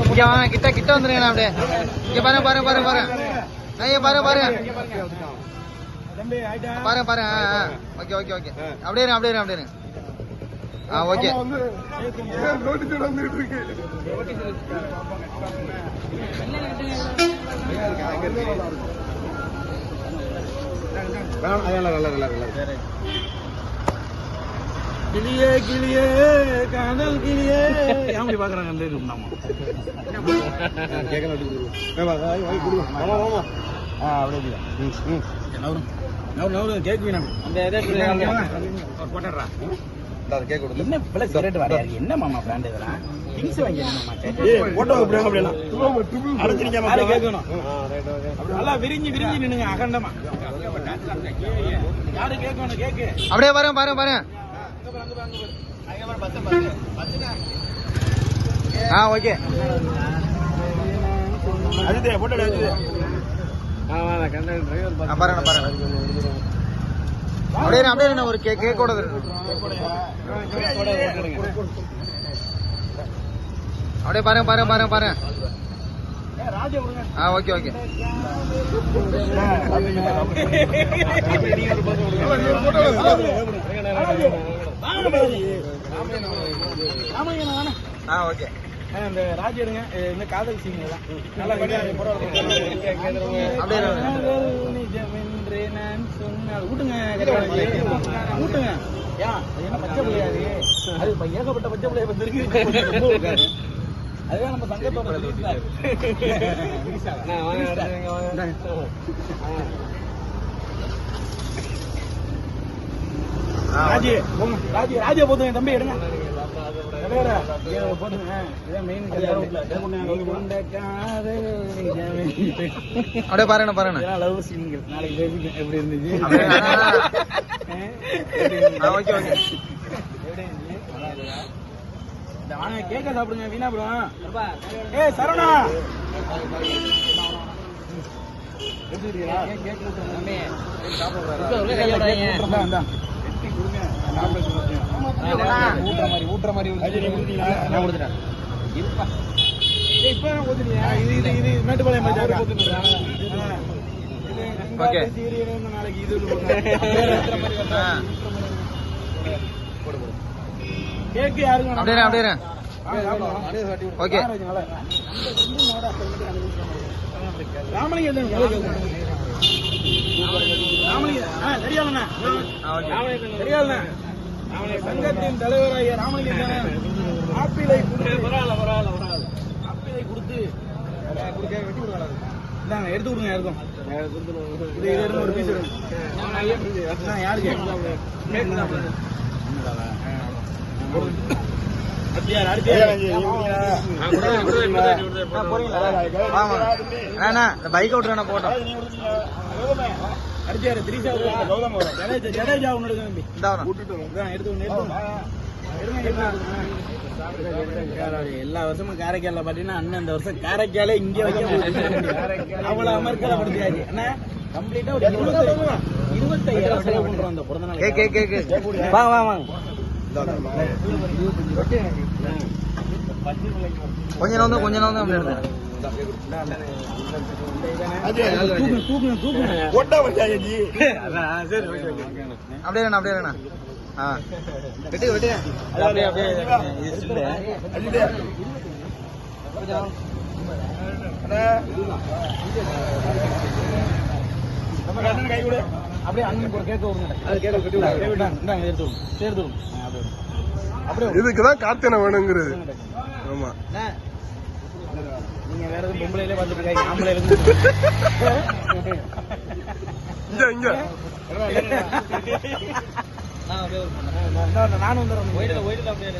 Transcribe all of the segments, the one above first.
இங்க வாங்க, கிட்ட கிட்ட வந்துருங்க. அப்படியே இங்க பாருங்க பாருங்க பாருங்க பாருங்க. பாருங்க பாருங்க பாருங்க பாருங்க. Okay okay okay. அப்படியே அப்படியே அப்படியே. ஓகே. கிளியே கிளியே காதல் கிளியே எப்படி பாக்குறாங்க. என்ன மாமா பிராண்ட் இதெல்லாம் திங்ஸ் நல்லா விரிஞ்சு விரிஞ்சு நின்னுங்க அகண்டமா. யாரு கேட்கணும் கேக்கு. அப்படியே பாருங்க பாருங்க பாருங்க. ஓகே. பாருங்க பாருங்க. அப்படியே அப்படியே ஒரு கேக்கோட அப்படியே பாருங்க பாருங்க பாருங்க பாருங்க. Okay okay. ஓகே. இந்த ராஜ் எடுங்க. இந்த காதல் சீன் நல்லா ஊட்டுங்க ஊட்டுங்க. என்ன பச்சை பிள்ளையாது அது ஏகப்பட்ட பச்சை பிள்ளைய இருக்கு. அதுதான் நம்ம சங்கத்தோட ராஜே ராஜே ராஜே போதுங்க தம்பி எடுங்க. அப்படியே பாருங்க பாருங்க. லவ் சீன்கள் நாளைக்கு எப்படி இருந்துச்சு. Okay okay. வாங்க கேக்க சாப்பிடுங்க வீணா போடும். சரவணா ஊட்டுற மாதிரி மேட்டுப்பாளையம் நாளைக்கு இது கேக்கு யாருங்க. அப்படியே அப்படியே. ஓகே. ராமலிங்கம் சங்கத்தின் தலைவராகிய ராமலிங்கம் ஆப்பிளை கொடுத்து வெட்டி விடுவாங்க. எடுத்து கொடுங்க யாருக்கும். ஒரு பீஸ் யாருக்கு பைக் விட்டுறான போட்டோம். எல்லா வருஷமும் காரைக்கால பாத்தீங்கன்னா அண்ணன் இந்த வருஷம் காரைக்கால இங்க வைக்க அவ்வளவு அமர்க்கலப்படுத்தியாச்சு. என்ன கம்ப்ளீட்டா ஒரு 25,000 செலவு பண்றோம் அந்த பிறந்த நாள். வாங்க கொஞ்ச நேரம் கொஞ்ச நேரம் அப்படியே அப்படியே வெட்டு வெட்டு அப்படியே கை விடு. அப்படியே அண்ணனுக்கு ஒரு கேட்க சேர்த்து இதுக்குதான் கார்த்தினை வேணுங்கிறது. ஆமா நீங்க வேற எதுவும் பொம்பளையிலே பார்த்துட்டு இருக்காங்க. ஆம்பளை நானும் வந்துடுறேன். ஒயிட்ல அப்படியே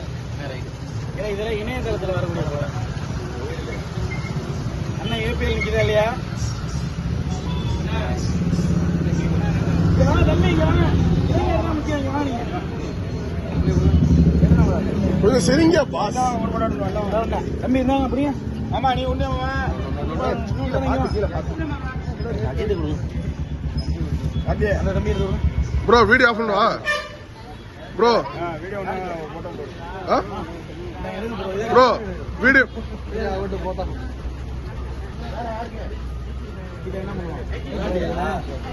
இதெல்லாம் இணையதளத்துல வர முடியாது. அண்ணன் ஏபிஎல் நிக்கிறா இல்லையா? கொஞ்சம் சரிங்க தம்பி இருந்தாங்க. அப்படியே ஆமா நீ ஒண்ணு ப்ரோ வீடியோ ஆஃப் பண்ணுவா. ப்ரோ ப்ரோ வீடியோ இதை என்ன பண்ணுவோம்